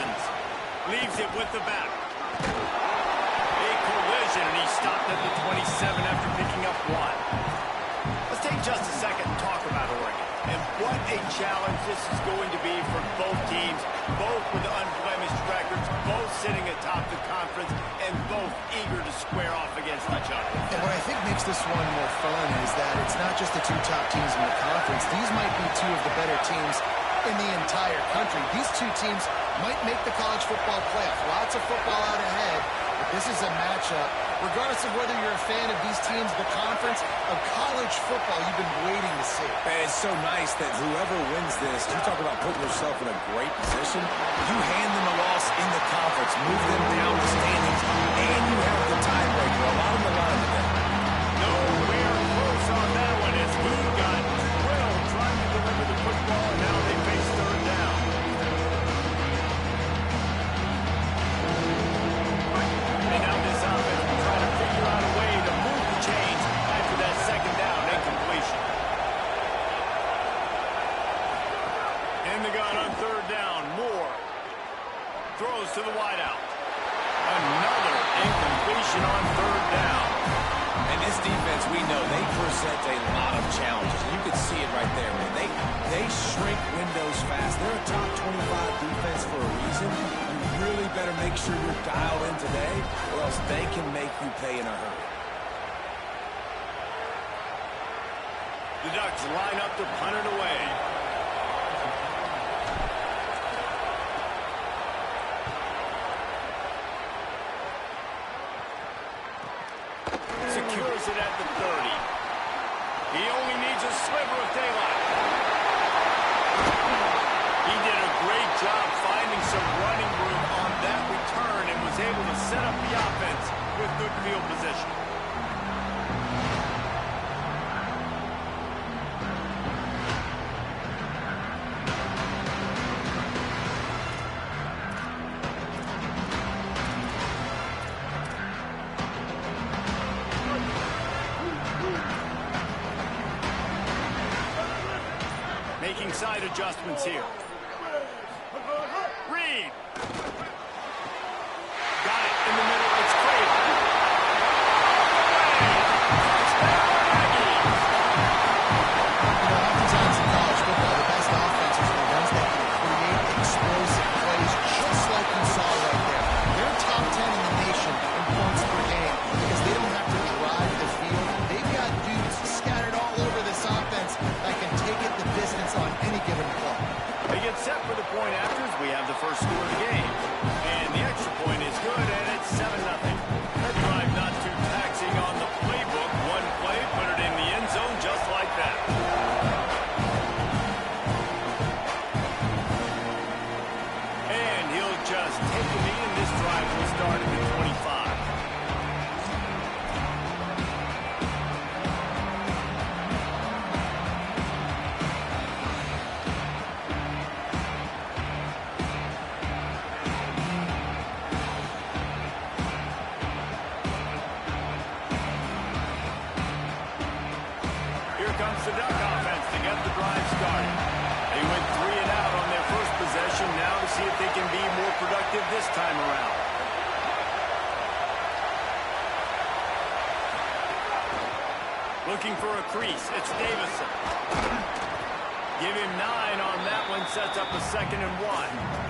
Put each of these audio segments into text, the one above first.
begins. Leaves it with the back. A collision, and he stopped at the 27 after picking up 1. Let's take just a second and talk about Oregon. And what a challenge this is going to be for both teams, both with unblemished records, both sitting atop the conference, and both eager to square off against each other. And what I think makes this one more fun is that it's not just the two top teams in the conference. These might be two of the better teams in the entire country. These two teams might make the college football playoff. Lots of football out ahead, but this is a matchup. Regardless of whether you're a fan of these teams, the conference of college football you've been waiting to see. And it's so nice that whoever wins this, you talk about putting yourself in a great position. You hand them a loss in the conference, move them down the standings, and you have the tiebreaker. A lot on the line today. Nowhere close on that one as he got drilled trying to deliver the football, and now they face third down. And now this offense will try to figure out a way to move the chains after that second down incompletion. In the gun on third down, Moore throws to the wideout. Another incompletion on third down. And this defense, we know, they present a lot of challenges. You can see it right there, man. They shrink windows fast. They're a top 25 defense for a reason. You really better make sure you're dialed in today, or else they can make you pay in a hurry. The Ducks line up to punt it away. Secures it at the 30. He only needs a sliver of daylight. He did a great job finding some running room on that return and was able to set up the offense with good field position. Making side adjustments here. Reed. Got it in the middle. It's great. Oftentimes in college football, the best offenses are the ones that can create explosive plays, just like you saw right there. They're top 10 in the nation in points per game because they don't have to drive the field. They've got dudes scattered all over this offense that can take it the distance on any given play. They get set for the point after as we have the first score of the game. And the extra point is good, and it's 7-0. That drive not too taxing on the playbook. One play, put it in the end zone just like that. And he'll just take a knee, and this drive will start at the 25. Comes the Duck offense to get the drive started. They went 3 and out on their first possession. Now to see if they can be more productive this time around. Looking for a crease. It's Davison. Give him 9 on that one. Sets up a 2nd and 1.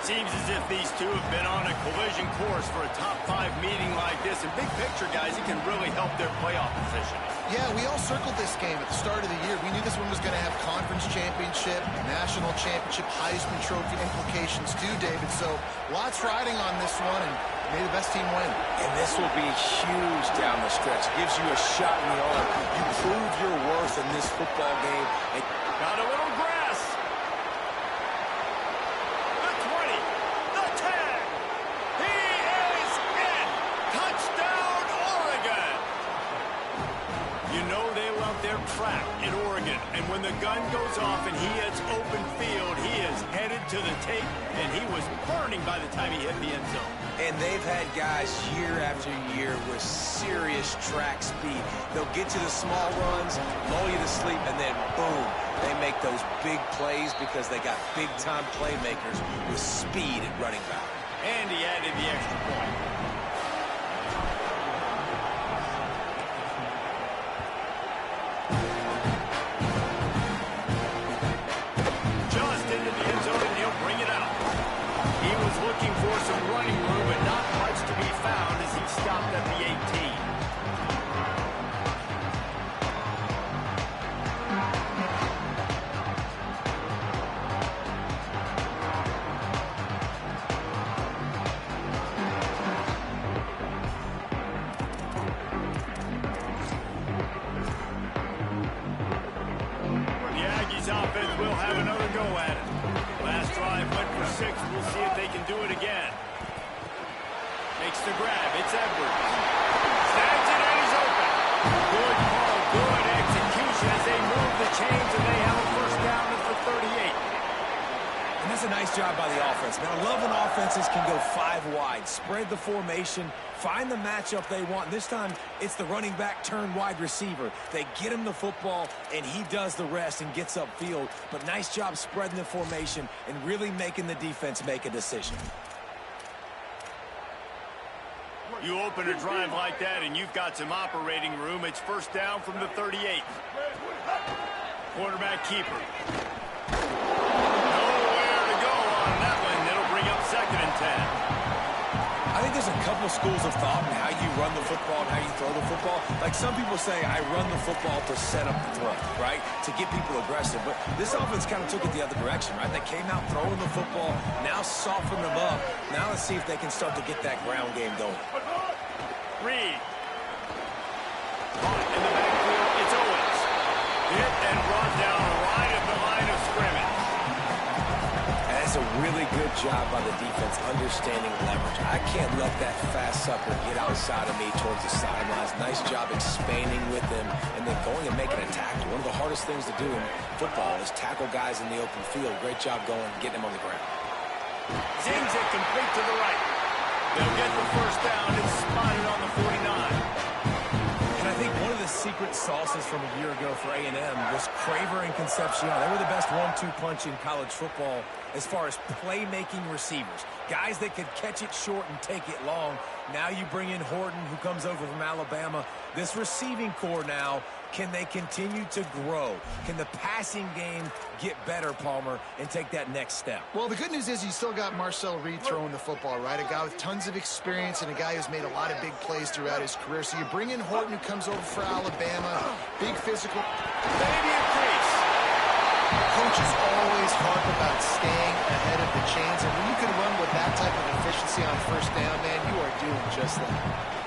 Seems as if these two have been on a collision course for a top 5 meeting like this. And big picture, guys, it can really help their playoff position. Yeah, we all circled this game at the start of the year. We knew this one was going to have conference championship, national championship, Heisman Trophy implications too, David. So lots riding on this one, and may the best team win. And this will be huge down the stretch. It gives you a shot in the arm. You prove your worth in this football game. Got a little grass. The 20, the 10. He is in. Touchdown, Oregon. You know they love their track in Oregon. And when the gun goes off and he hits open field, he is headed to the tape, and he was burning by the time he hit the end zone. And they've had guys year after year with serious track speed. They'll get you the small runs, lull you to sleep, and then boom, they make those big plays because they got big-time playmakers with speed at running back. And he added the extra point. Just into the end zone, and he'll bring it out. He was looking for some running room, but not much to be found as he stopped at the 18. Offense will have another go at it. Last drive went for 6. We'll see if they can do it again. Makes the grab. It's Edwards. Snags it and he's open. Good call. Good execution as they move the chains and they have a first down at the 38. And that's a nice job by the offense. Now, I love when offenses can go 5 wide, spread the formation, find the matchup they want. This time, it's the running back turned wide receiver. They get him the football, and he does the rest and gets upfield. But nice job spreading the formation and really making the defense make a decision. You open a drive like that, and you've got some operating room. It's first down from the 38. Quarterback keeper. Second and 10. I think there's a couple schools of thought in how you run the football and how you throw the football. Like some people say, I run the football to set up the throw, right? To get people aggressive. But this offense kind of took it the other direction, right? They came out throwing the football, now soften them up. Now let's see if they can start to get that ground game going. Reed. Caught in the backfield, it's Owens. Hit and brought down right at the line of scrimmage. That's a really good job by the defense understanding leverage. I can't let that fast sucker get outside of me towards the sidelines. Nice job expanding with them and then going and making a tackle. One of the hardest things to do in football is tackle guys in the open field. Great job going and getting them on the ground. Zings it complete to the right. They'll get the first down. It's spotted on the 49. And I think one of the secret sauces from a year ago for A&M was Craver and Concepcion. They were the best 1-2 punch in college football as far as playmaking receivers. Guys that could catch it short and take it long. Now you bring in Horton, who comes over from Alabama. This receiving core now, can they continue to grow? Can the passing game get better, Palmer, and take that next step? Well, the good news is you still got Marcel Reed throwing the football, right? A guy with tons of experience and a guy who's made a lot of big plays throughout his career. So you bring in Horton, who comes over for Alabama. Big physical. Maybe a crease. Coaches always harp about staying ahead of the chains, and when you can run with that type of efficiency on first down, man, you are doing just that.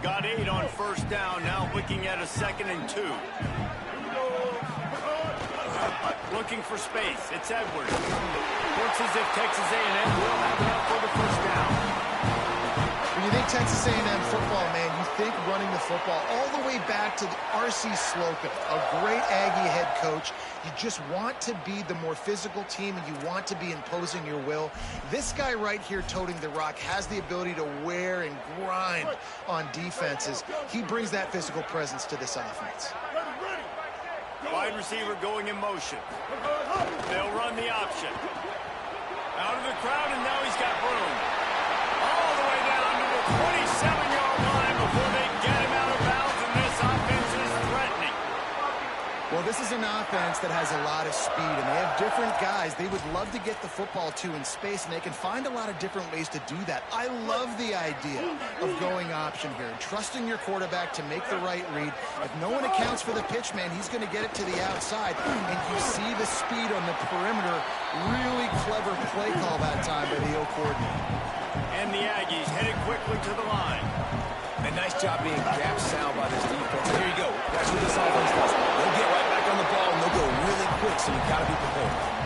Got 8 on first down, now looking at a 2nd and 2. Looking for space, it's Edwards. Looks as if Texas A&M will have enough for the first down. When you think Texas A&M football, man, you think running the football all the way back to R.C. Slocum, a great Aggie head coach. You just want to be the more physical team, and you want to be imposing your will. This guy right here toting the rock has the ability to wear and grind on defenses. He brings that physical presence to this offense. Wide receiver going in motion. They'll run the option. Out of the crowd, and now he's got room. All the way down to the 27-yard line before they get him out of bounds, and this offense is threatening. Well, this is an offense that has a lot of speed, and they have different guys they would love to get the football to in space, and they can find a lot of different ways to do that. I love the idea of going option here and trusting your quarterback to make the right read. If no one accounts for the pitch, man, he's going to get it to the outside, and you see the speed on the perimeter. Really clever play call that time by the O coordinator. And the Aggies headed quickly to the line. And nice job being gap sound by this defense. And here you go. Watch what this offense does. They'll get right back on the ball, and they'll go really quick, so you got to be prepared.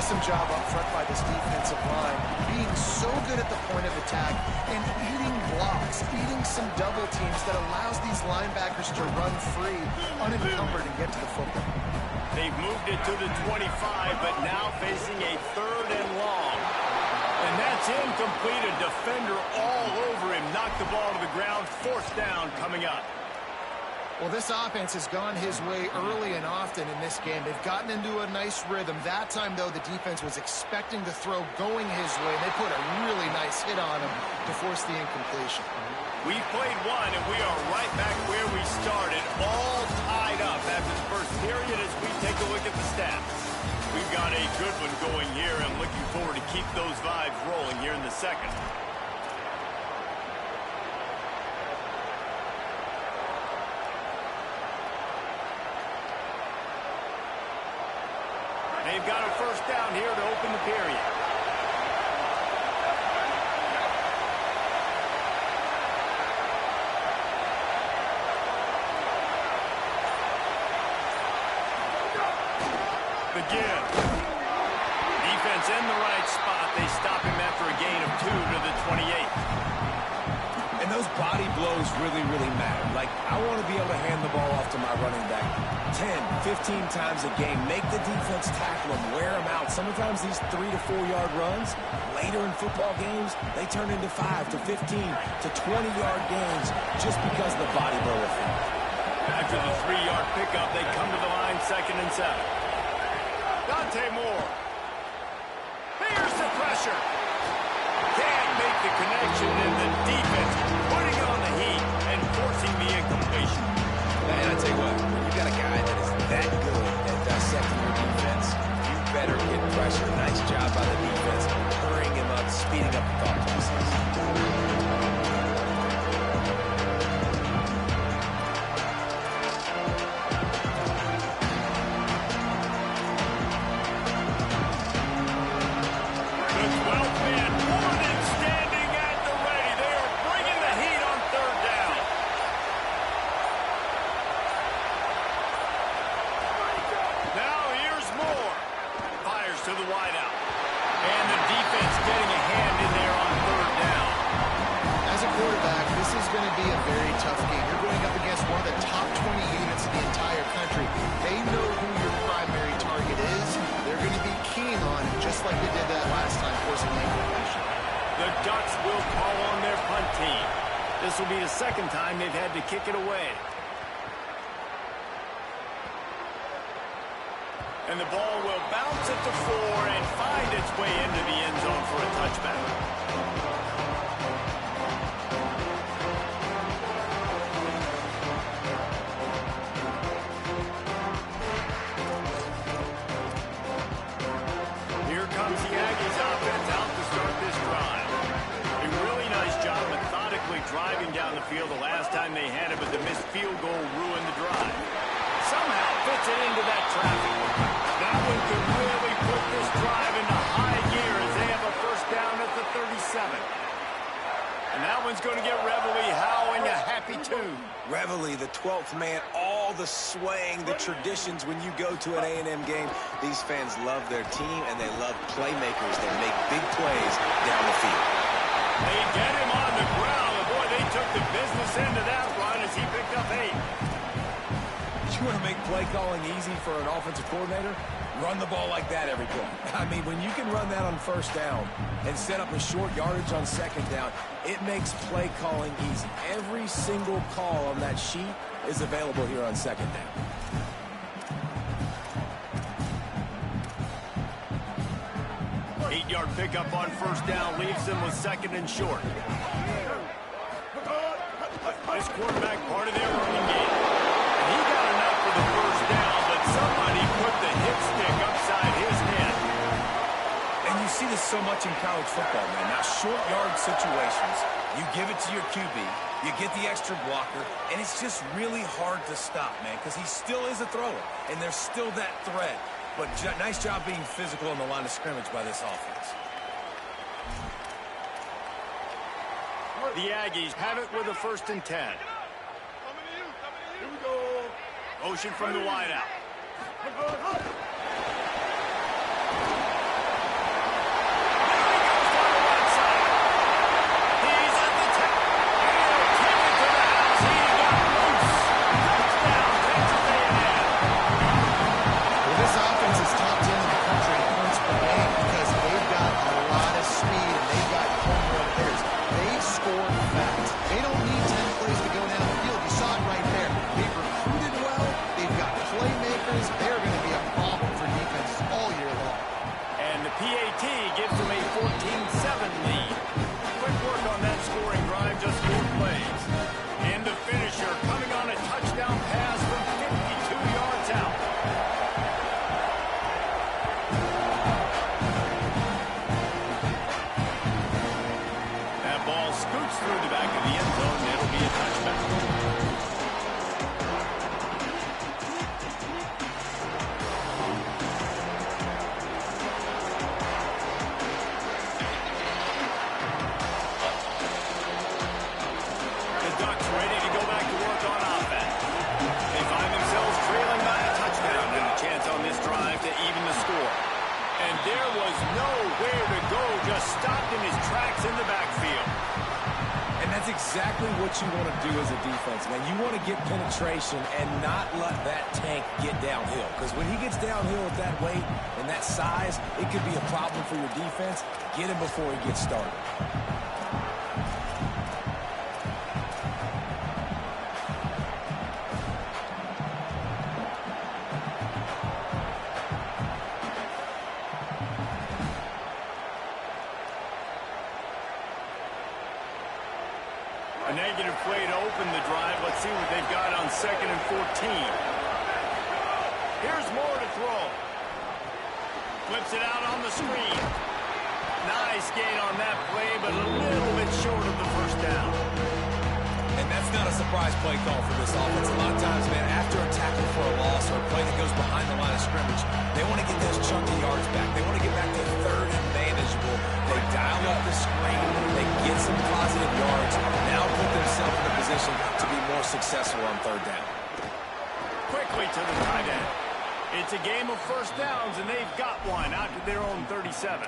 Awesome job up front by this defensive line, being so good at the point of attack and eating blocks, eating some double teams that allows these linebackers to run free, unencumbered, and get to the football. They've moved it to the 25, but now facing a 3rd and long. And that's incomplete. A defender all over him. Knocked the ball to the ground. 4th down coming up. Well, this offense has gone his way early and often in this game. They've gotten into a nice rhythm. That time, though, the defense was expecting the throw going his way, and they put a really nice hit on him to force the incompletion. We've played one, and we are right back where we started, all tied up after the first period as we take a look at the stats. We've got a good one going here, and looking forward to keep those vibes rolling here in the second. They've got a 1st down here to open the period. Again. Defense in the right spot. They stop him after a gain of 2 to the 28. And those body blows really, really matter. Like, I want to be able to hand the ball off to my running back 10, 15 times a game. Make the defense tackle him, wear him out. Sometimes these 3 to 4 yard runs, later in football games, they turn into 5 to 15 to 20-yard gains just because of the body blow effect. After the 3-yard pickup, they come to the line 2nd and 7. Dante Moore. Here's the pressure. Can't make the connection, and the defense putting on the heat and forcing the incompletion. And I tell you what, when you got a guy that is that good at dissecting your defense, you better get pressure. Nice job by the defense, hurrying him up, speeding up the thought process. To the wideout. And the defense getting a hand in there on 3rd down. As a quarterback, this is going to be a very tough game. You're going up against one of the top 20 units in the entire country. They know who your primary target is. They're going to be keen on it, just like they did that last time, forcing the incompletion. The Ducks will call on their punt team. This will be the 2nd time they've had to kick it away. And the ball will bounce at the 4 and find its way into the end zone for a touchback. Here comes the Aggies offense out to start this drive. A really nice job methodically driving down the field the last time they had it, but the missed field goal ruined the drive. Somehow fits it into that traffic. That one could really put this drive into high gear as they have a 1st down at the 37. And that one's going to get Reveille howling a happy tune. Reveille, the 12th man, all the swaying, the traditions when you go to an A&M game. These fans love their team, and they love playmakers that make big plays down the field. They get him on the ground. And boy, they took the business into that run as he picked up 8. You want to make play calling easy for an offensive coordinator? Run the ball like that every play. I mean, when you can run that on 1st down and set up a short yardage on 2nd down, it makes play calling easy. Every single call on that sheet is available here on 2nd down. Eight-yard pickup on 1st down leaves them with 2nd and short. This quarterback part of their running game. He got enough for the 1st down, but somebody put the hit stick upside his head. And you see this so much in college football, man. Now, short yard situations, you give it to your QB, you get the extra blocker, and it's just really hard to stop, man, because he still is a thrower, and there's still that threat. But nice job being physical on the line of scrimmage by this offense. The Aggies have it with a 1st and 10. Motion from the wideout. Gives them a 14-7 lead. Quick work on that scoring drive, just 4 plays. And the finisher coming on a touchdown pass from 52 yards out. That ball scoots through the back of the end zone. It'll be a touchback. There was nowhere to go, just stopped in his tracks in the backfield. And that's exactly what you want to do as a defense, man. You want to get penetration and not let that tank get downhill. Because when he gets downhill with that weight and that size, it could be a problem for your defense. Get him before he gets started. A negative play to open the drive. Let's see what they've got on 2nd and 14. Here's Moore to throw. Flips it out on the screen. Nice gain on that play, but a little bit short of the 1st down. And that's not a surprise play call for this offense. A lot of times, man, after a tackle for a loss or a play that goes behind the line of scrimmage, they want to get those chunky yards back. They want to get back to 3rd and manageable. They dial up the screen. They get some positive yards. Now put themselves in a position to be more successful on 3rd down. Quickly to the tight end. It's a game of 1st downs, and they've got one out to their own 37.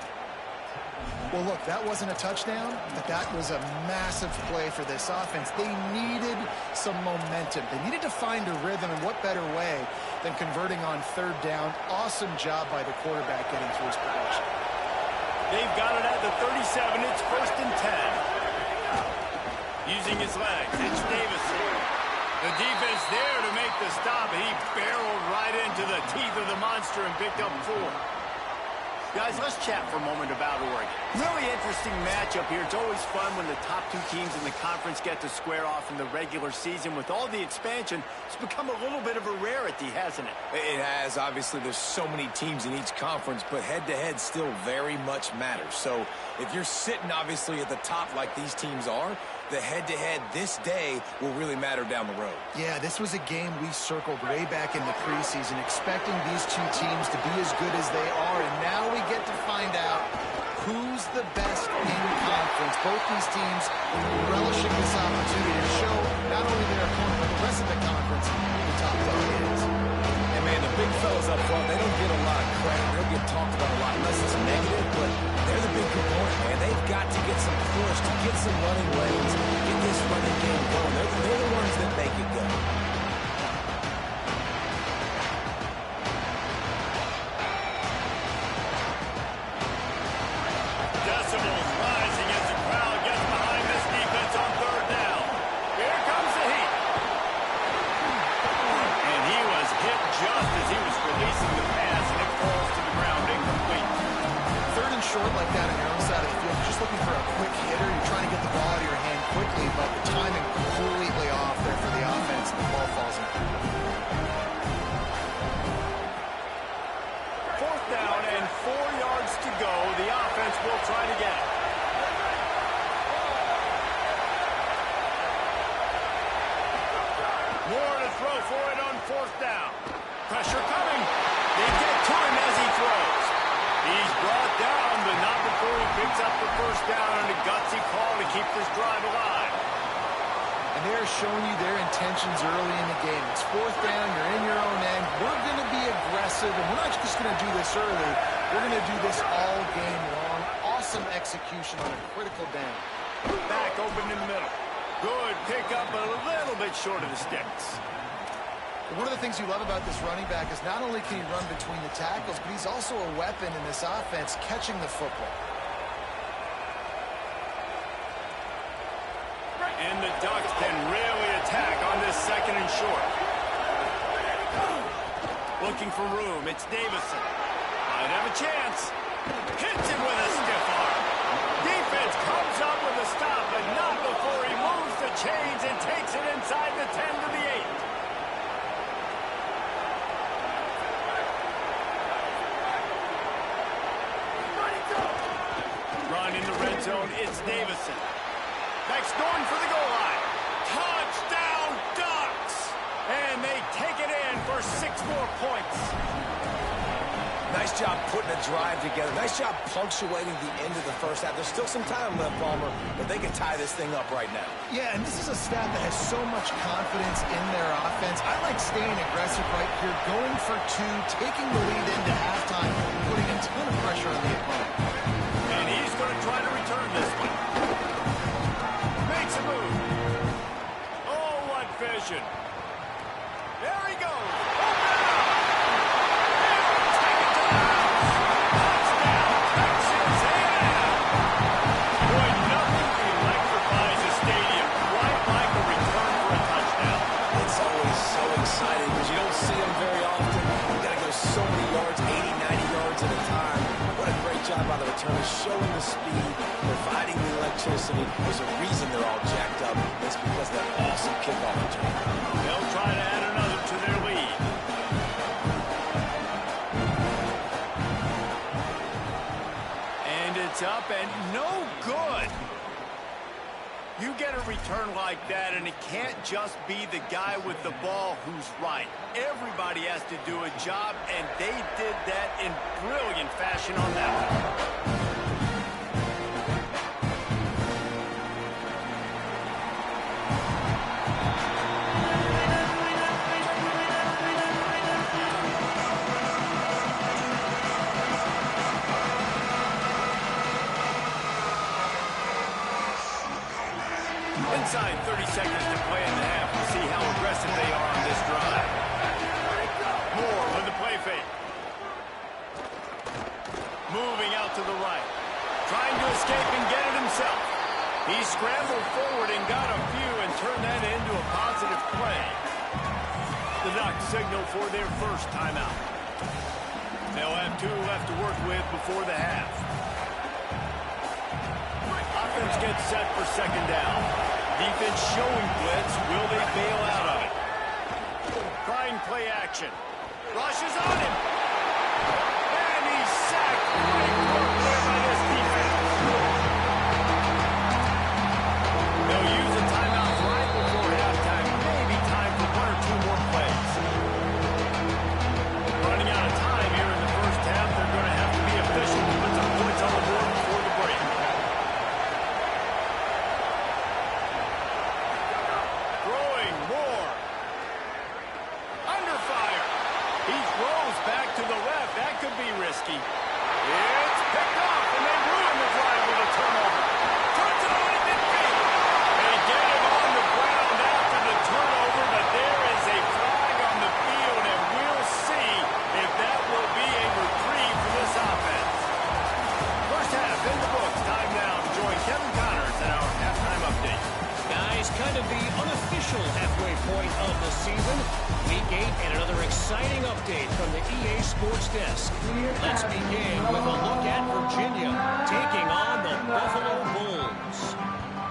Well, look, that wasn't a touchdown, but that was a massive play for this offense. They needed some momentum. They needed to find a rhythm, and what better way than converting on 3rd down. Awesome job by the quarterback getting through his progression. They've got it at the 37. It's 1st and 10. Using his legs, it's Davison. The defense there to make the stop. He barreled right into the teeth of the monster and picked up 4. Guys, let's chat for a moment about Oregon. Really interesting matchup here. It's always fun when the top 2 teams in the conference get to square off in the regular season. With all the expansion, it's become a little bit of a rarity, hasn't it? It has. Obviously, there's so many teams in each conference, but head-to-head still very much matters. So if you're sitting, obviously, at the top like these teams are, the head-to-head this day will really matter down the road. Yeah, this was a game we circled way back in the preseason, expecting these 2 teams to be as good as they are, and now we get to find out who's the best in conference. Both these teams relishing this opportunity to show not only their opponent, but the rest of the conference who the top dog is. And, man, the big fellas up front, they don't get a lot of credit. They'll get talked about a lot unless it's negative, but they're the big component, man. They've got to get some push, to get some running lanes, get this running game going. They're the ones that make it go. Decibels rising as the crowd gets behind this defense on 3rd down. Here comes the heat. And he was hit just as he was releasing the pass, and it falls to the ground incomplete. 3rd and short like that on your own side of the field, you're just looking for a quick hitter. You're trying to get the ball out of your hand quickly, but the timing completely off there for the offense, and the ball falls in. 4th down and 4 yards to go. The offense will try to get it. Moore to throw for it on 4th down. Pressure coming. They get to him as he throws. He's brought down, but not before he picks up the 1st down, and a gutsy call to keep this drive alive. 4th down, you're in your own end. We're going to be aggressive, and we're not just going to do this early. We're going to do this all game long. Awesome execution on a critical down. Back open in the middle. Good pickup, but a little bit short of the sticks. One of the things you love about this running back is not only can he run between the tackles, but he's also a weapon in this offense catching the football. And the Ducks can really attack on this 2nd and short. Looking for room. It's Davison. Might have a chance. Hits him with a stiff arm. Defense comes up with a stop, but not before he moves the chains and takes it inside the 10 to the 8. Run in the red zone. It's Davison. Next going for the goal line. Touchdown, Ducks! And they take it in for 6 more points. Nice job putting a drive together. Nice job punctuating the end of the first half. There's still some time left, Palmer, but they can tie this thing up right now. Yeah, and this is a staff that has so much confidence in their offense. I like staying aggressive right here, going for 2, taking the lead into halftime, putting a ton of pressure on the opponent. And he's going to try to return this one. Makes a move. Oh, what vision. There he goes. By the returners, showing the speed, providing the electricity. There's a reason they're all jacked up. It's because of that awesome kickoff return. They'll try to add another to their lead. And it's up and no good. You get a return like that, and it can't just be the guy with the ball who's right. Everybody has to do a job, and they did that in brilliant fashion on that one. Inside 30 seconds to play in the half. We'll see how aggressive they are on this drive. Moore with the play fake. Moving out to the right. Trying to escape and get it himself. He scrambled forward and got a few and turned that into a positive play. The Ducks signal for their first timeout. They'll have 2 left to work with before the half. Offense gets set for 2nd down. Defense showing blitz. Will they bail out of it? Trying play action. Rushes on him. And he's sacked. Great work there by this defense. They'll use a timeout right before halftime. Maybe time for 1 or 2 more plays. Running out of time here in the first half. They're going to have to be efficient to put some points on the board before the break. Back to the left. That could be risky. It's picked off, and they ruin the drive with a turnover. Turns it on at midfield. They get him on the ground after the turnover, but there is a flag on the field, and we'll see if that will be a reprieve for this offense. First half in the books. Time now to join Kevin Connors in our halftime update. Guys, kind of the unofficial halfway point of the season. Week 8 and another exciting update from the EA Sports Desk. Let's begin with a look at Virginia taking on the Buffalo Bulls.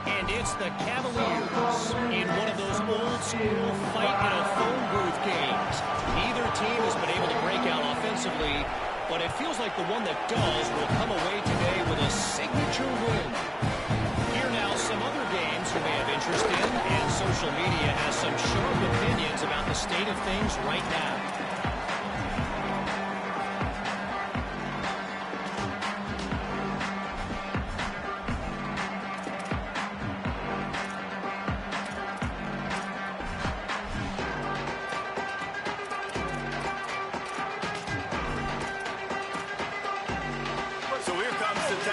And it's the Cavaliers in one of those old-school fight-in-a-phone booth games. Neither team has been able to break out offensively, but it feels like the one that does will come away today with a signature win. Here now some other games you may have interest in, and social media has some sharp opinions about the state of things right now.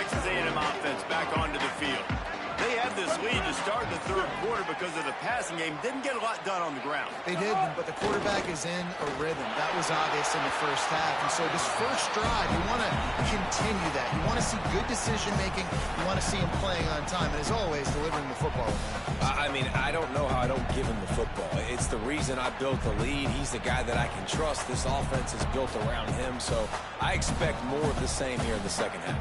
Texas A&M offense back onto the field. They had this lead to start the third quarter because of the passing game. Didn't get a lot done on the ground. They didn't, but the quarterback is in a rhythm. That was obvious in the first half. And so this first drive, you want to continue that. You want to see good decision-making. You want to see him playing on time. And as always, delivering the football. I mean, I don't know how I don't give him the football. It's the reason I built the lead. He's the guy that I can trust. This offense is built around him. So I expect more of the same here in the second half.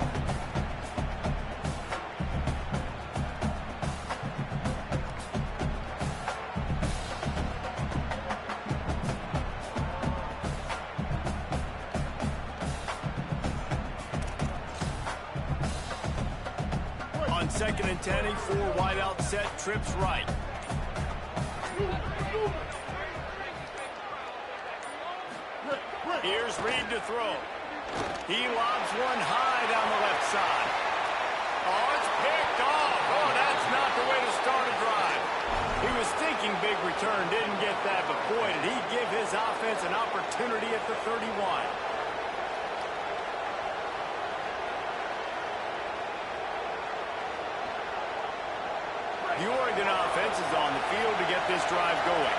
On 2nd and 10, a 4 wide out set, trips right. Here's Reed to throw. He lobs one high down the left side. Oh, it's picked off. Oh, that's not the way to start a drive. He was thinking big return, didn't get that, but boy, did he give his offense an opportunity at the 31. The Oregon offense is on the field to get this drive going.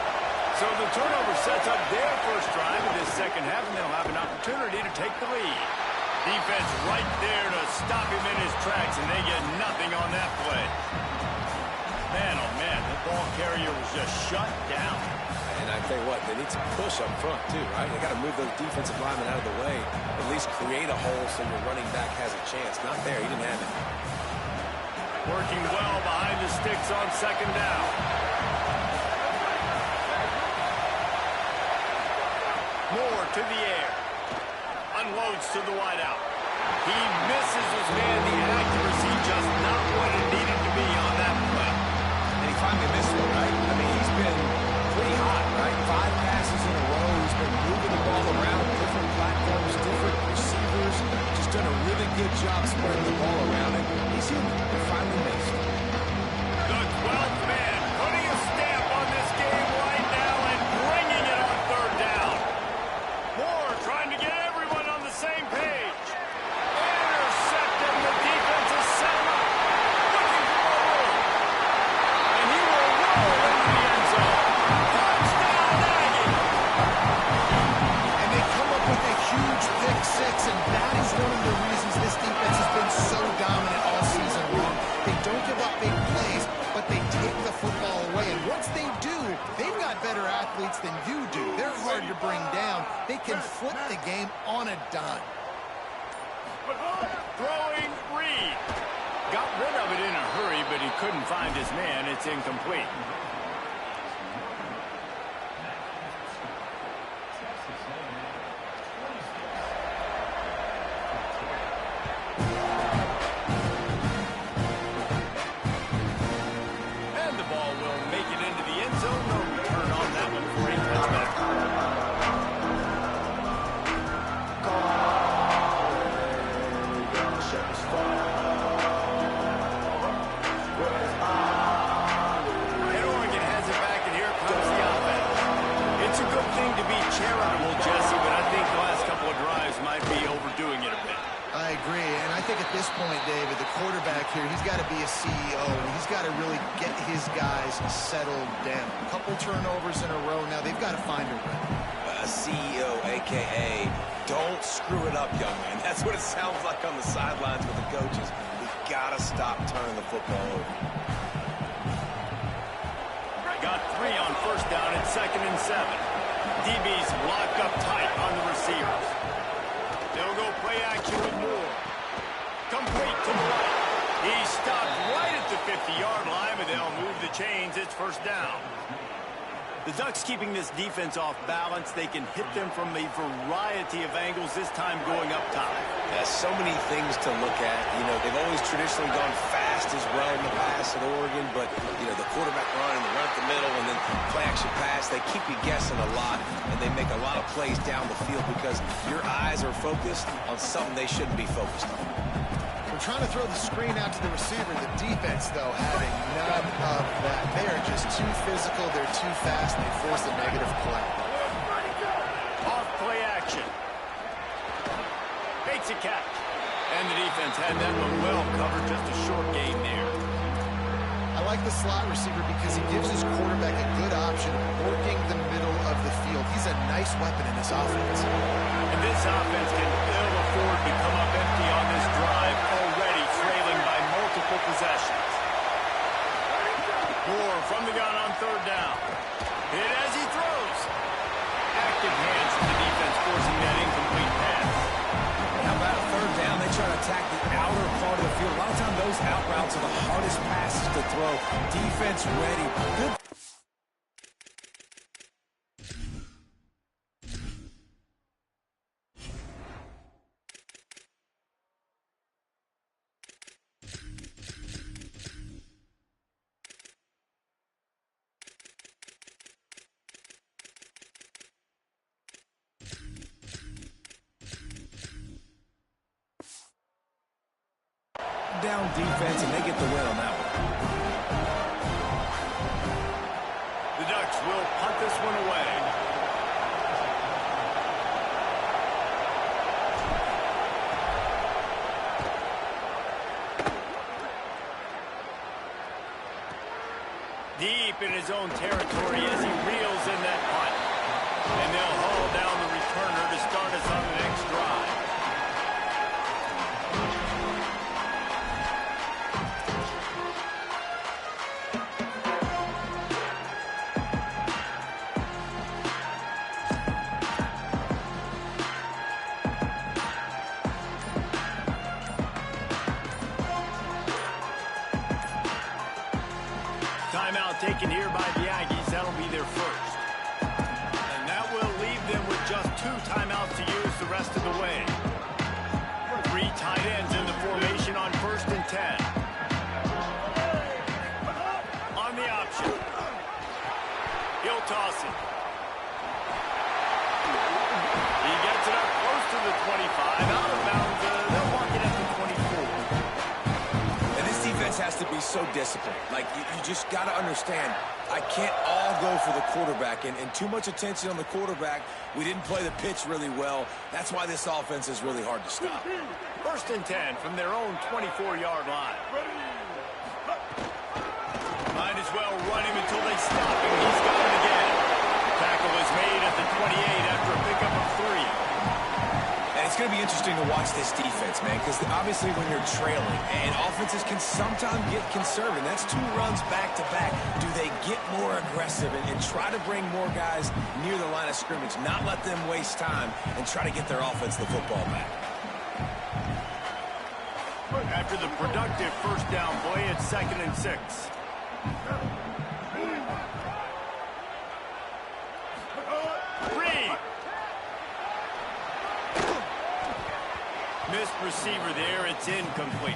So the turnover sets up their first drive in this second half, and they'll have an opportunity to take the lead. Defense right there to stop him in his tracks, and they get nothing on that play. Man, oh man, the ball carrier was just shut down. And I tell you what, they need some push up front too, right? They got to move those defensive linemen out of the way, at least create a hole so your running back has a chance. Not there, he didn't have it. Working well behind the sticks on 2nd down. Moore to the air. Unloads to the wideout. He misses his man. The accuracy just not what it needed to be on that play. And he finally missed one, right? I mean, he's been pretty hot, right? 5 passes in a row. He's been moving the ball around different platforms, different receivers. Just done a really good job spreading the ball around it. He's human. He finally missed. The 12th man putting a stamp on this game right now and bringing it on 3rd down. Moore trying to get everyone on the same page. Intercepted. The defense is set him up. Looking for more room. And he will roll into the end zone. Touchdown, Aggie. And they come up with a huge pick six, and that is one of the reasons this defense has been so dominant all season long. They don't give up big plays, but they take the football away. And once they do, they've got better athletes than you do. They're hard to bring down. They can flip the game on a dime. Throwing Reed. Got rid of it in a hurry, but he couldn't find his man. It's incomplete. And the ball will make it into the end zone. No return on that one for a touchback. And Oregon has it back, and here comes the offense. It's a good thing to be charitable, Jesse, but I think the last couple of drives might be overdoing it a bit. I agree, and I think at this point, David, the quarterback here, he's got to be a CEO. He's got to really get his guys settled down. A couple turnovers in a row now. They've got to find a rhythm. CEO, a.k.a. don't screw it up, young man. That's what it sounds like on the sidelines with the coaches. We've got to stop turning the football over. Got 3 on 1st down at 2nd and 7. DB's locked up tight on the receivers. They'll go play action with Moore. Complete to the right. He stopped right at the 50-yard line, but they'll move the chains. It's 1st down. The Ducks keeping this defense off balance. They can hit them from a variety of angles, this time going up top. Yeah, so many things to look at. You know, they've always traditionally gone fast as well in the past at Oregon, but, you know, the quarterback run and the run up the middle and then play action pass, they keep you guessing a lot, and they make a lot of plays down the field because your eyes are focused on something they shouldn't be focused on. We're trying to throw the screen out to the receiver. The defense, though, having none of that. They are just too physical. They're too fast. And they force a negative play. Off play action. Makes a catch. And the defense had that one well covered, just a short gain there. I like the slot receiver because he gives his quarterback a good option working the middle of the field. He's a nice weapon in this offense. And this offense can ill afford to come up empty on this drive, already trailing by multiple possessions. Moore from the gun on third down. Hit as he throws. Active hands from the defense forcing that incomplete pass. How about a third down? They try to attack the outer part of the field. A lot of times those out routes are the hardest passes to throw. Defense ready. Good. Down defense, and they get the win on that one. The Ducks will punt this one away. Deep in his own territory as he reels in that punt. And they'll haul down the returner to start us on the next drive. Timeout taken here by the Aggies. That'll be their first. And that will leave them with just 2 timeouts to use the rest of the way. 3 tight ends in the formation on 1st and 10. On the option. He'll toss it. He gets it up close to the 25. Out of bounds. They'll walk it at the 24. And this defense has to be so disciplined. Like, you just got to understand, I can't all go for the quarterback. And too much attention on the quarterback. We didn't play the pitch really well. That's why this offense is really hard to stop. 1st and 10 from their own 24-yard line. Might as well run him until they stop him. He's got it again. Tackle is made at the 28 after a pickup of 3. And it's going to be interesting to watch this defense, man, because obviously when you're trailing, and offenses can sometimes get conservative. That's 2 runs back-to-back. Do they get more aggressive and try to bring more guys near the line of scrimmage, not let them waste time, and try to get their offense the football back? After the productive first down play, it's 2nd and 6. Reed. Missed receiver there. It's incomplete.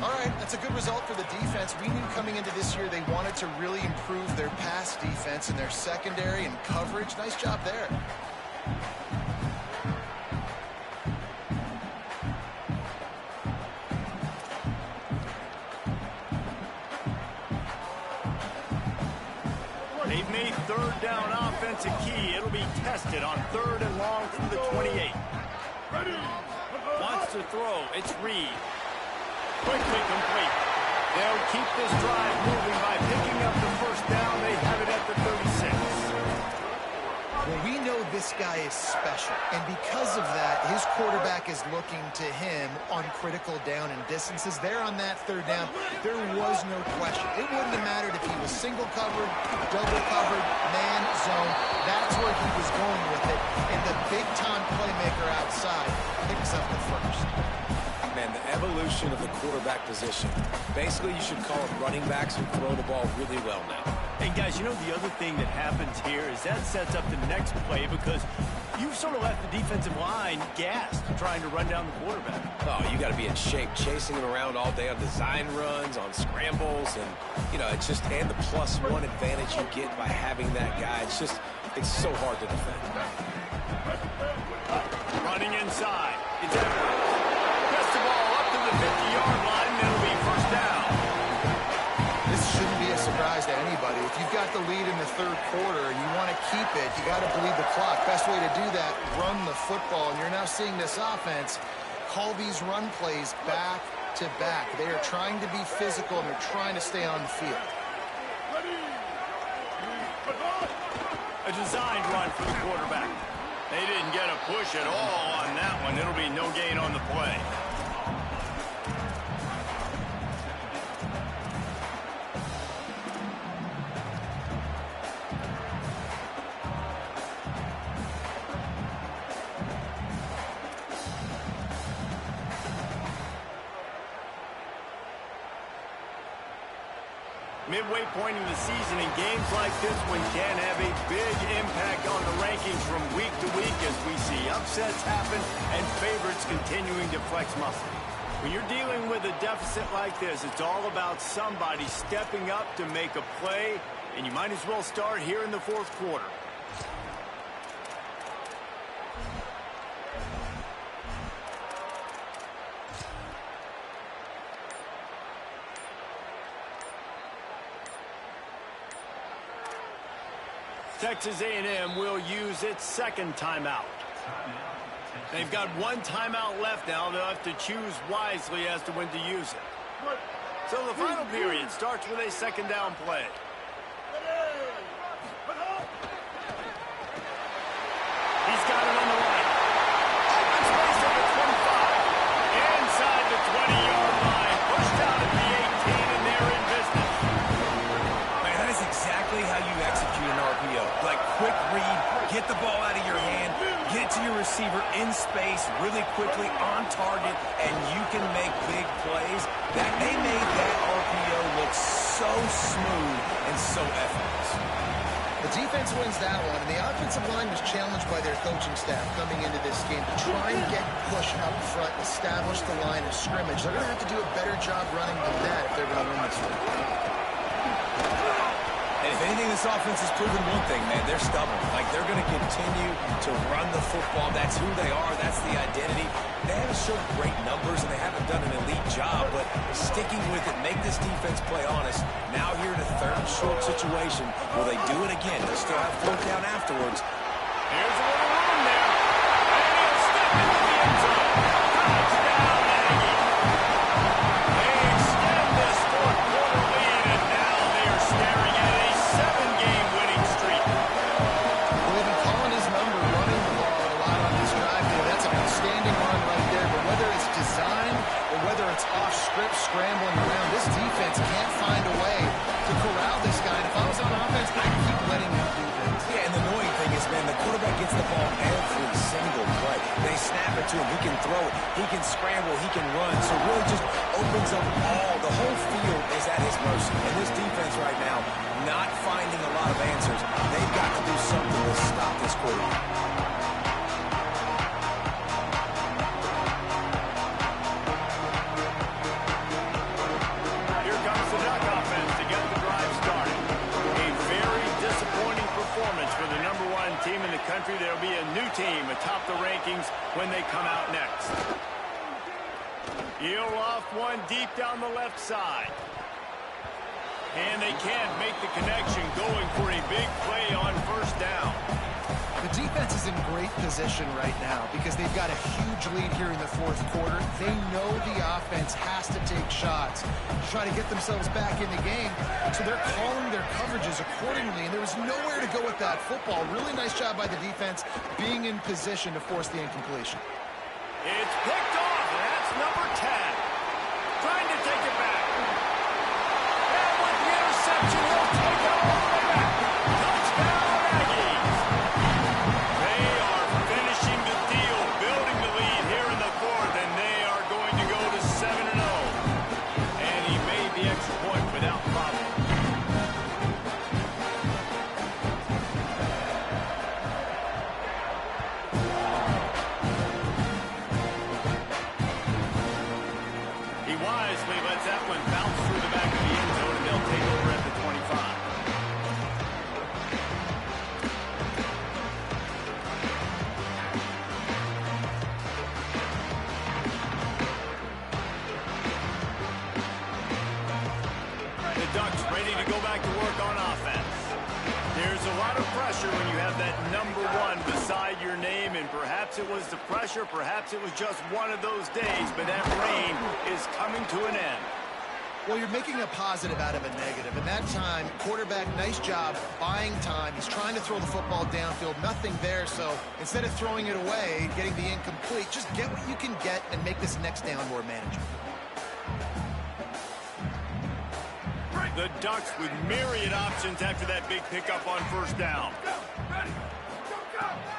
All right, that's a good result for the defense. We knew coming into this year they wanted to really improve their pass defense and their secondary and coverage. Nice job there. They've made 3rd down offense a key. It'll be tested on 3rd and long from the 28. Wants to throw. It's Reed. Quickly complete. They'll keep this drive moving by picking up the first down. They have it at the 36. Well, we know this guy is special, and because of that, his quarterback is looking to him on critical down and distances. There on that 3rd down, there was no question. It wouldn't have mattered if he was single covered, double covered, man, zone. That's where he was going with it, and the big-time playmaker outside picks up the first. Man, the evolution of the quarterback position. Basically, you should call it running backs who throw the ball really well now. And guys, you know the other thing that happens here is that sets up the next play because you've sort of left the defensive line gassed trying to run down the quarterback. Oh, you got to be in shape, chasing him around all day on design runs, on scrambles, and, you know, it's just, and the +1 advantage you get by having that guy. It's just, it's so hard to defend. Running inside. It's Edwards. Gets the ball up to the 50-yard line, and it'll be 1st down. This shouldn't be a surprise to anybody. If you've got the lead in the 3rd quarter and you want to keep it, you got to bleed the clock. Best way to do that, run the football. And you're now seeing this offense call these run plays back to back. They are trying to be physical, and they're trying to stay on the field. A designed run for the quarterback. They didn't get a push at all on that one. It'll be no gain on the play. Midway point in the season, in games like this one can have a big impact on the rankings from week to week as we see upsets happen and favorites continuing to flex muscle. When you're dealing with a deficit like this, it's all about somebody stepping up to make a play, and you might as well start here in the fourth quarter. Texas A&M will use its second timeout. They've got one timeout left now. They'll have to choose wisely as to when to use it. So the final period starts with a second down play. He's got it on the line. Open space at the 25. Inside the 20-yard line. Pushed out at the 18, and they're in business. Man, that is exactly how you execute an RPO. Like quick read, get the ball out of your hand, get it to your receiver in space really quickly on target, and you can make big plays. That they made that RPO look so smooth and so effortless. The defense wins that one, and the offensive line was challenged by their coaching staff coming into this game to try and get push up front and establish the line of scrimmage. They're going to have to do a better job running than that if they're going to win this one. And if anything, this offense has proven one thing, man. They're stubborn. Like, they're going to continue to run the football. That's who they are. That's the identity. They haven't shown great numbers, and they haven't done an elite job, but sticking with it, make this defense play honest. Now here in a third and short situation. Will they do it again? They'll still have fourth down afterwards. Here's a little room there. And he'll step into the end zone. Touchdown, Aggie. They extend this fourth quarter lead, and now they are staring at a 7-game winning streak. Well, they've been calling his number, running the ball a lot on this drive here. That's an outstanding run right there. But whether it's designed or whether it's off script, scrambling around, this defense can't find a way to corral this guy. And if I was on offense, I'd keep letting him do this. Yeah, and the annoying thing is, man, the quarterback gets the ball every single play. They snap it to him. He can throw it. He can scramble. He can run. So it really just opens up the whole field is at his mercy. And this defense right now, not finding a lot of answers. They've got to do something to stop this quarterback. Here comes the Duck offense to get the drive started. A very disappointing performance for the #1 team in the country. There'll be a new team atop the rankings when they come out next. Heel off one deep down the left side. And they can't make the connection, going for a big play on first down. The defense is in great position right now because they've got a huge lead here in the fourth quarter. They know the offense has to take shots to try to get themselves back in the game. So they're calling their coverages accordingly, and there was nowhere to go with that football. Really nice job by the defense being in position to force the incompletion. It's picked off, and that's number 10. Trying to take it back. And with the interception, he'll take it all the way back. Touchdown, Aggies. They are finishing the deal, building the lead here in the fourth, and they are going to go to 7-0. And he made the extra point without problem. He wisely lets that one bounce through the back of the end zone, and they'll take over at the 25. The Ducks ready to go back to work on offense. There's a lot of pressure when you have that #1 beside your name, and perhaps Perhaps it was the pressure, perhaps it was just one of those days, but that rain is coming to an end. Well, you're making a positive out of a negative. And that time, quarterback, nice job buying time. He's trying to throw the football downfield. Nothing there, so instead of throwing it away, getting the incomplete, just get what you can get and make this next down more manageable. The Ducks with myriad options after that big pickup on first down.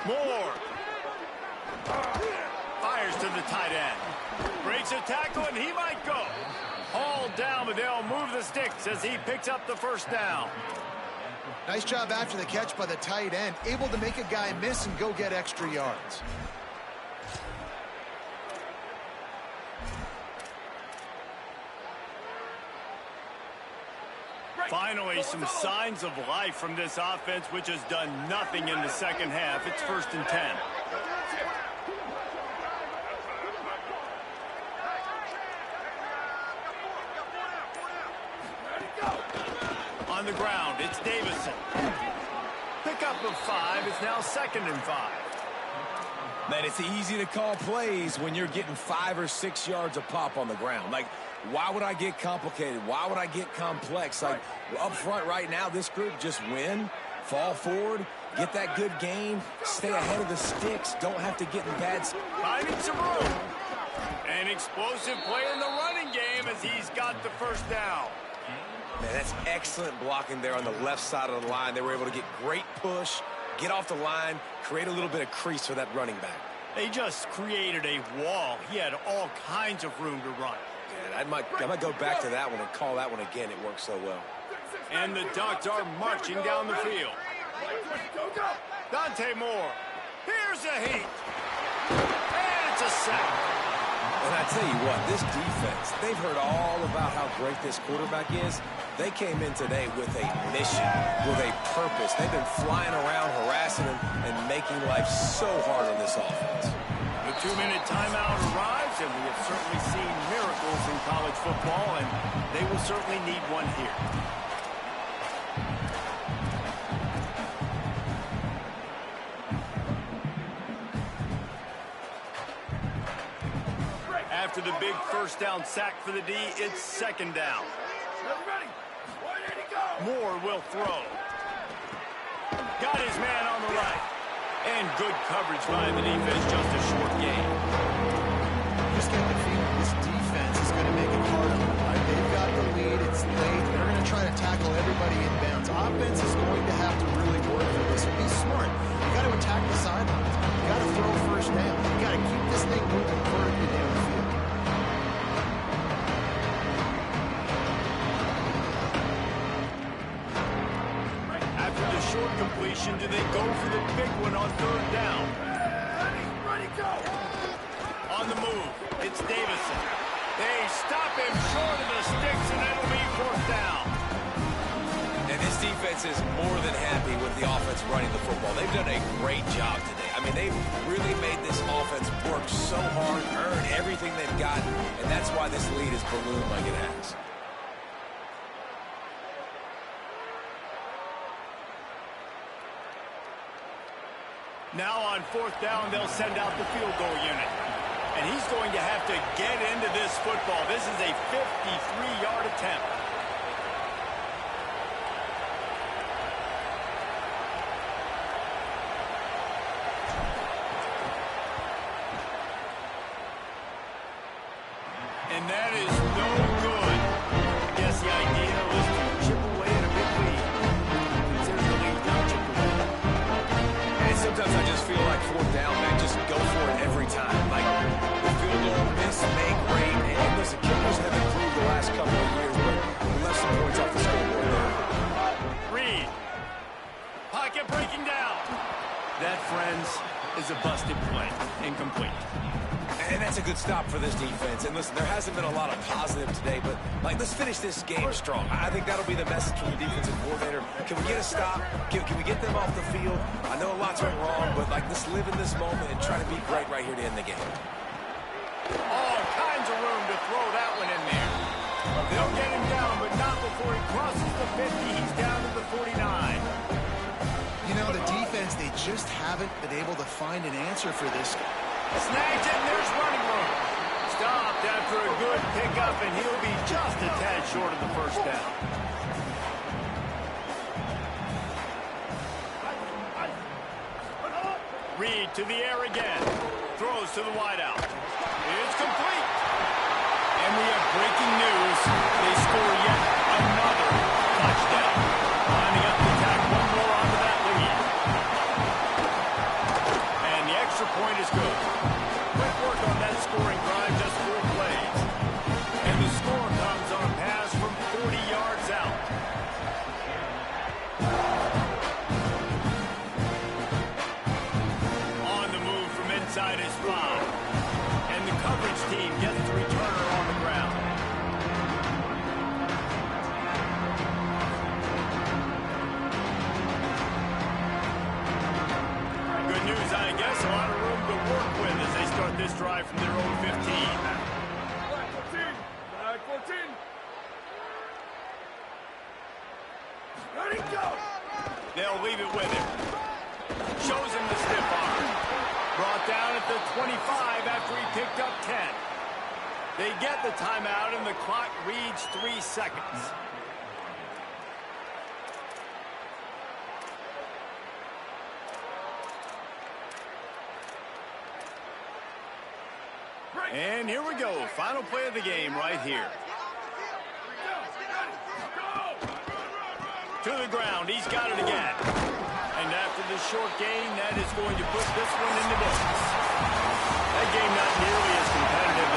Moore. Fires to the tight end. Breaks a tackle, and he might go. Hauled down, but they'll move the sticks as he picks up the first down. Nice job after the catch by the tight end. Able to make a guy miss and go get extra yards. Finally, some signs of life from this offense, which has done nothing in the second half. It's 1st and 10. On the ground, it's Davison. Pickup of 5 is now 2nd and 5. Man, it's easy to call plays when you're getting 5 or 6 yards a pop on the ground. Like, why would I get complicated? Why would I get complex? Like, up front right now, this group just win, fall forward, get that good gain, stay ahead of the sticks, don't have to get in bad... Finding some room. An explosive play in the running game as he's got the first down. Man, that's excellent blocking there on the left side of the line. They were able to get great push, get off the line, create a little bit of crease for that running back. They just created a wall. He had all kinds of room to run. Yeah, I might go back to that one and call that one again. It worked so well. And the Ducks are marching down the field. Dante Moore. Here's a heat. And it's a sack. And I tell you what, this defense, they've heard all about how great this quarterback is. They came in today with a mission, with a purpose. They've been flying around, harassing him, and making life so hard on this offense. The 2-minute timeout arrives, and we have certainly seen miracles in college football, and they will certainly need one here. After the big first down sack for the D, it's 2nd down. Moore will throw. Got his man on the right. And good coverage by the defense, just a short gain. Just get the feeling this defense is going to make it hard on them. Right? They've got the lead. It's late. They're going to try to tackle everybody inbounds. Offense is going to have to really work for this. Be smart. You got to attack the sidelines. You got to throw first down. You got to keep this thing moving vertically down the field. Short completion. Do they go for the big one on 3rd down? Ready, go! On the move, it's Davison. They stop him short of the sticks, and it'll be 4th down. And this defense is more than happy with the offense running the football. They've done a great job today. I mean, they've really made this offense work so hard, earn everything they've got, and that's why this lead is ballooned like it has. Now on 4th down, they'll send out the field goal unit. And he's going to have to get into this football. This is a 53-yard attempt. And that is no good. I guess the idea was to chip away at a big lead. Consider the lead now chipped away. And sometimes I just feel like 4th down, man, just go for it every time. Like, the field goal, miss, make, great. And listen, kickers have improved the last couple of years, but we left some points off the scoreboard there. Reed. Pocket breaking down. That, friends, is a busted play. Incomplete. And that's a good stop for this defense. And listen, there hasn't been a lot of positive today, but, like, let's finish this game strong. I think that'll be the message from the defensive coordinator. Can we get a stop? Can we get them off the field? I know a lot's went wrong, but, like, let's live in this moment and try to be great right here to end the game. All kinds of room to throw that one in there. They'll get him down, but not before he crosses the 50. He's down to the 49. You know, the defense, they just haven't been able to find an answer for this. Snags it, and there's running room. Stopped after a good pickup, and he'll be just a tad short of the first down. Reed to the air again. Throws to the wideout. It's complete. And we have breaking news. They score yet another touchdown. Lining up to tack one more onto that lead. And the extra point is good. Quick work on that scoring drive, just 4 plays. And the score comes on a pass from 40 yards out. On the move from inside his 5. And the coverage team gets the returner on the ground. Good news, I guess. A lot of room to work with as they start this drive from their own 15. Flag 14. Ready, go! They'll leave it with him. Shows him the stiff arm. Brought down at the 25 after he picked up 10. They get the timeout, and the clock reads 3 seconds. And here we go. Final play of the game right here. To the ground. He's got it again. And after the short gain, that is going to put this one in the books. That game not nearly as competitive